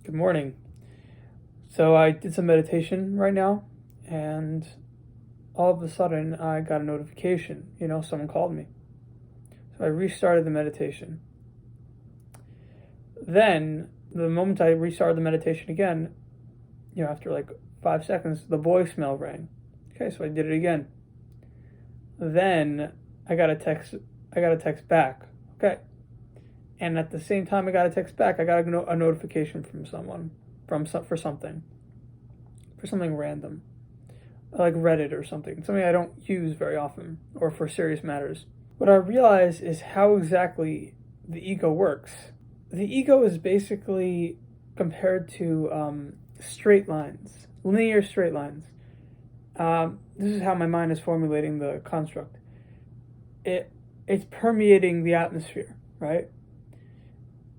Good morning. So I did some meditation right now, and all of a sudden I got a notification. Someone called me. So I restarted the meditation. Then, the moment I restarted the meditation again, after like 5 seconds, the voicemail rang. Okay, so I did it again. Then I got a text back. Okay. And at the same time I got a text back, I got a notification from someone for something random, like Reddit or something I don't use very often, or for serious matters. What I realize is how exactly the ego works. The ego is basically compared to straight lines, linear straight lines. This is how my mind is formulating the construct. It's permeating the atmosphere, right?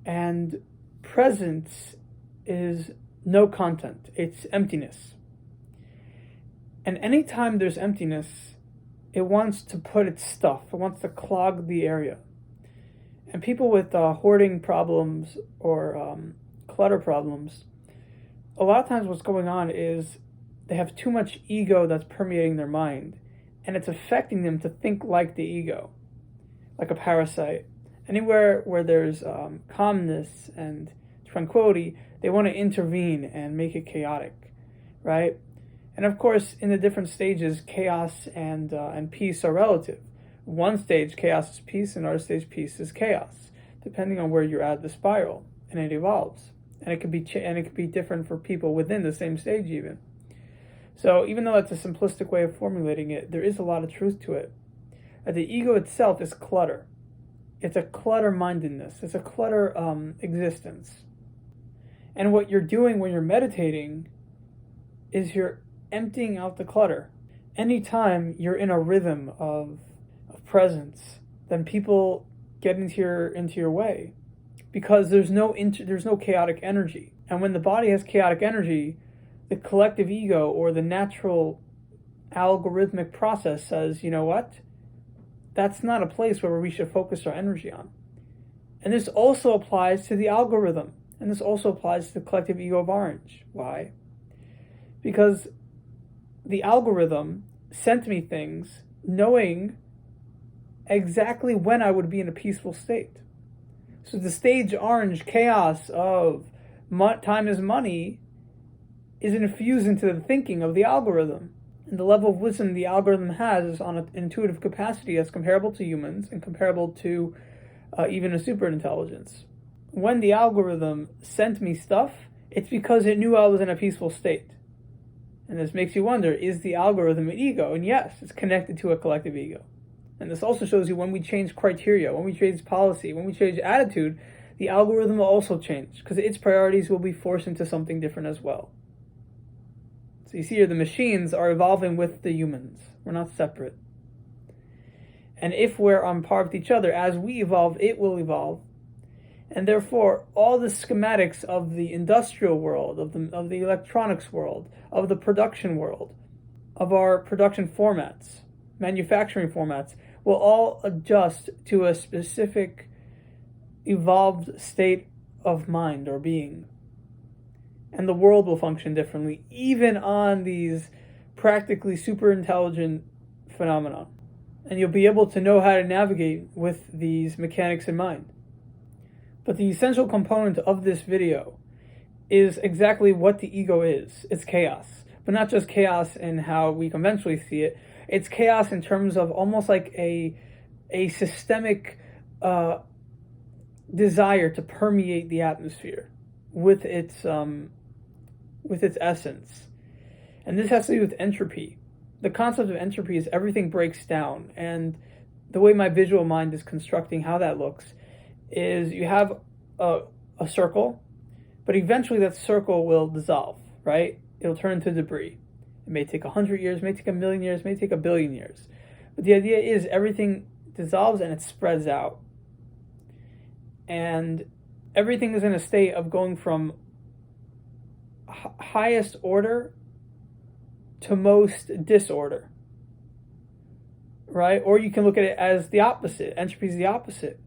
And presence is no content, it's emptiness. And anytime there's emptiness, it wants to put its stuff, it wants to clog the area. And people with hoarding problems or clutter problems, a lot of times what's going on is they have too much ego that's permeating their mind, and it's affecting them to think like the ego, like a parasite. Anywhere where there's calmness and tranquility, they want to intervene and make it chaotic, right? And of course, in the different stages, chaos and peace are relative. One stage, chaos is peace, and another stage, peace is chaos, depending on where you're at the spiral, and it evolves. And it could be different for people within the same stage even. So even though that's a simplistic way of formulating it, there is a lot of truth to it. The ego itself is clutter. It's a clutter-mindedness. It's a clutter existence. And what you're doing when you're meditating is you're emptying out the clutter. Anytime you're in a rhythm of presence, then people get into your way, because there's no chaotic energy. And when the body has chaotic energy, the collective ego or the natural algorithmic process says, you know what? That's not a place where we should focus our energy on. And this also applies to the algorithm. And this also applies to the collective ego of orange. Why? Because the algorithm sent me things knowing exactly when I would be in a peaceful state. So the stage orange chaos of time is money is infused into the thinking of the algorithm. And the level of wisdom the algorithm has is on an intuitive capacity that's comparable to humans and comparable to even a superintelligence. When the algorithm sent me stuff, it's because it knew I was in a peaceful state. And this makes you wonder, is the algorithm an ego? And yes, it's connected to a collective ego. And this also shows you when we change criteria, when we change policy, when we change attitude, the algorithm will also change, because its priorities will be forced into something different as well. So you see here, the machines are evolving with the humans. We're not separate. And if we're on par with each other, as we evolve, it will evolve. And therefore, all the schematics of the industrial world, of the electronics world, of the production world, of our production formats, manufacturing formats, will all adjust to a specific evolved state of mind or being. And the world will function differently, even on these practically super intelligent phenomena. And you'll be able to know how to navigate with these mechanics in mind. But the essential component of this video is exactly what the ego is. It's chaos. But not just chaos in how we conventionally see it. It's chaos in terms of almost like a systemic desire to permeate the atmosphere with its essence. And this has to do with entropy. The concept of entropy is everything breaks down. And the way my visual mind is constructing how that looks is you have a circle, but eventually that circle will dissolve, right? It'll turn into debris. It may take 100 years, may take 1,000,000 years, may take 1,000,000,000 years. But the idea is everything dissolves and it spreads out. And everything is in a state of going from highest order to most disorder, right? Or you can look at it as the opposite. Entropy is the opposite.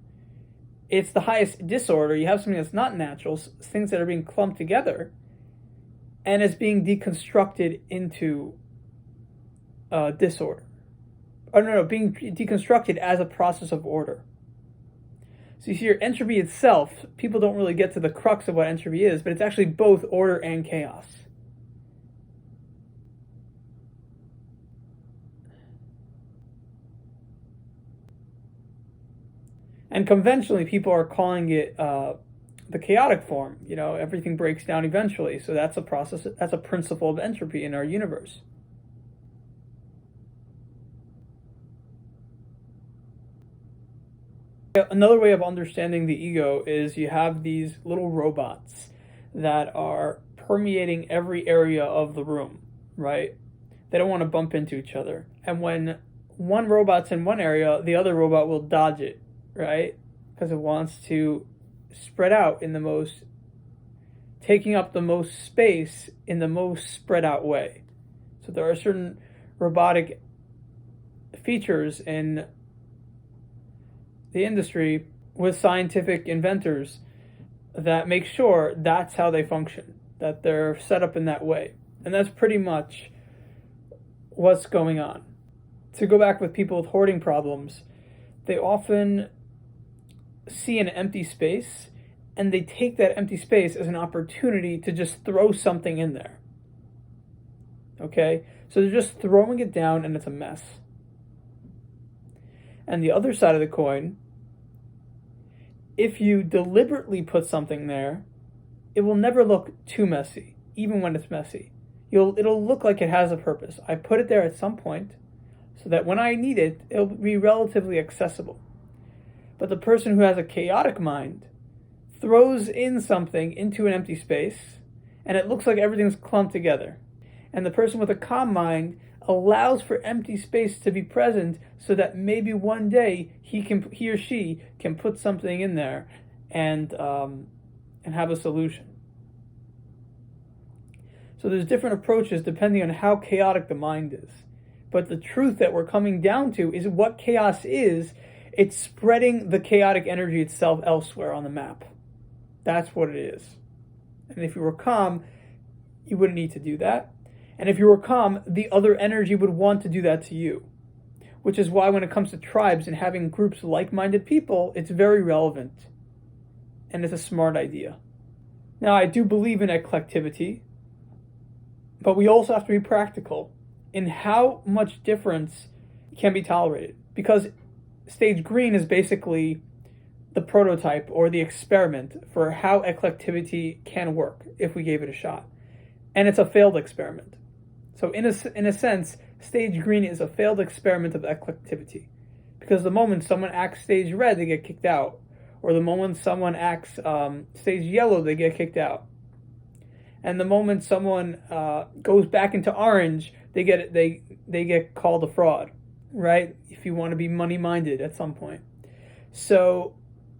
it's the highest disorder. You have something that's not natural, things that are being clumped together, and it's being deconstructed into disorder. Oh, no, being deconstructed as a process of order. So you see your entropy itself, people don't really get to the crux of what entropy is, but it's actually both order and chaos. And conventionally, people are calling it the chaotic form. You know, everything breaks down eventually. So that's a process, that's a principle of entropy in our universe. Another way of understanding the ego is you have these little robots that are permeating every area of the room, right? They don't want to bump into each other. And when one robot's in one area, the other robot will dodge it, right? Because it wants to spread out in the most, taking up the most space in the most spread out way. So there are certain robotic features in the industry with scientific inventors that make sure that's how they function, that they're set up in that way. And that's pretty much what's going on. To go back with people with hoarding problems, they often see an empty space and they take that empty space as an opportunity to just throw something in there. Okay? So they're just throwing it down and it's a mess. And the other side of the coin, if you deliberately put something there, it will never look too messy, even when it's messy. It'll look like it has a purpose. I put it there at some point so that when I need it, it'll be relatively accessible. But the person who has a chaotic mind throws in something into an empty space, and it looks like everything's clumped together. And the person with a calm mind allows for empty space to be present so that maybe one day he or she can put something in there and have a solution. So there's different approaches depending on how chaotic the mind is. But the truth that we're coming down to is what chaos is. It's spreading the chaotic energy itself elsewhere on the map. That's what it is. And if you were calm, you wouldn't need to do that. And if you were calm, the other energy would want to do that to you. Which is why when it comes to tribes and having groups like-minded people, it's very relevant. And it's a smart idea. Now, I do believe in eclectivity, but we also have to be practical in how much difference can be tolerated. Because stage green is basically the prototype or the experiment for how eclectivity can work if we gave it a shot. And it's a failed experiment. So in a sense, stage green is a failed experiment of eclectivity. Because the moment someone acts stage red, they get kicked out. Or the moment someone acts stage yellow, they get kicked out. And the moment someone goes back into orange, they get called a fraud, right? If you want to be money-minded at some point. So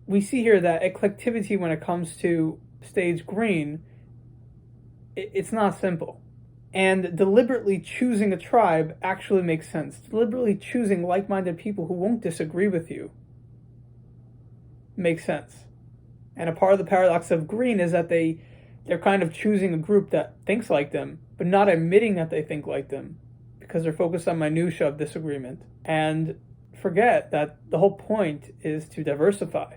we see here that eclectivity, when it comes to stage green, it's not simple. And deliberately choosing a tribe actually makes sense. Deliberately choosing like-minded people who won't disagree with you makes sense. And a part of the paradox of green is that they're kind of choosing a group that thinks like them, but not admitting that they think like them, because they're focused on minutia of disagreement. And forget that the whole point is to diversify.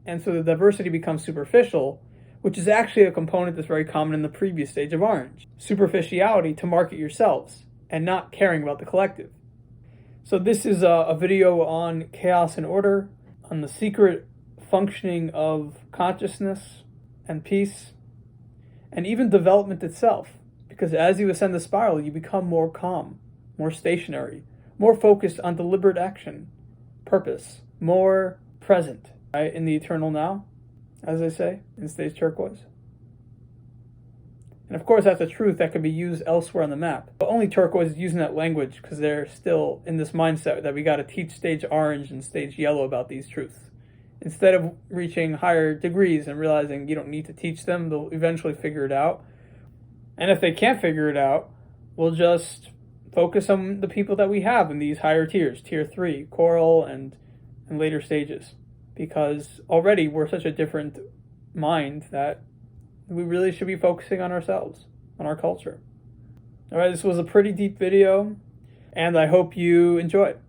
And so the diversity becomes superficial, which is actually a component that's very common in the previous stage of orange. Superficiality to market yourselves and not caring about the collective. So this is a video on chaos and order, on the secret functioning of consciousness and peace, and even development itself. Because as you ascend the spiral, you become more calm, more stationary, more focused on deliberate action, purpose, more present, right, in the eternal now, as they say, in stage turquoise. And of course, that's a truth that can be used elsewhere on the map. But only turquoise is using that language because they're still in this mindset that we got to teach stage orange and stage yellow about these truths. Instead of reaching higher degrees and realizing you don't need to teach them, they'll eventually figure it out. And if they can't figure it out, we'll just focus on the people that we have in these higher tiers, tier 3, coral, and later stages. because already we're such a different mind that we really should be focusing on ourselves, on our culture. All right, this was a pretty deep video, and I hope you enjoy it.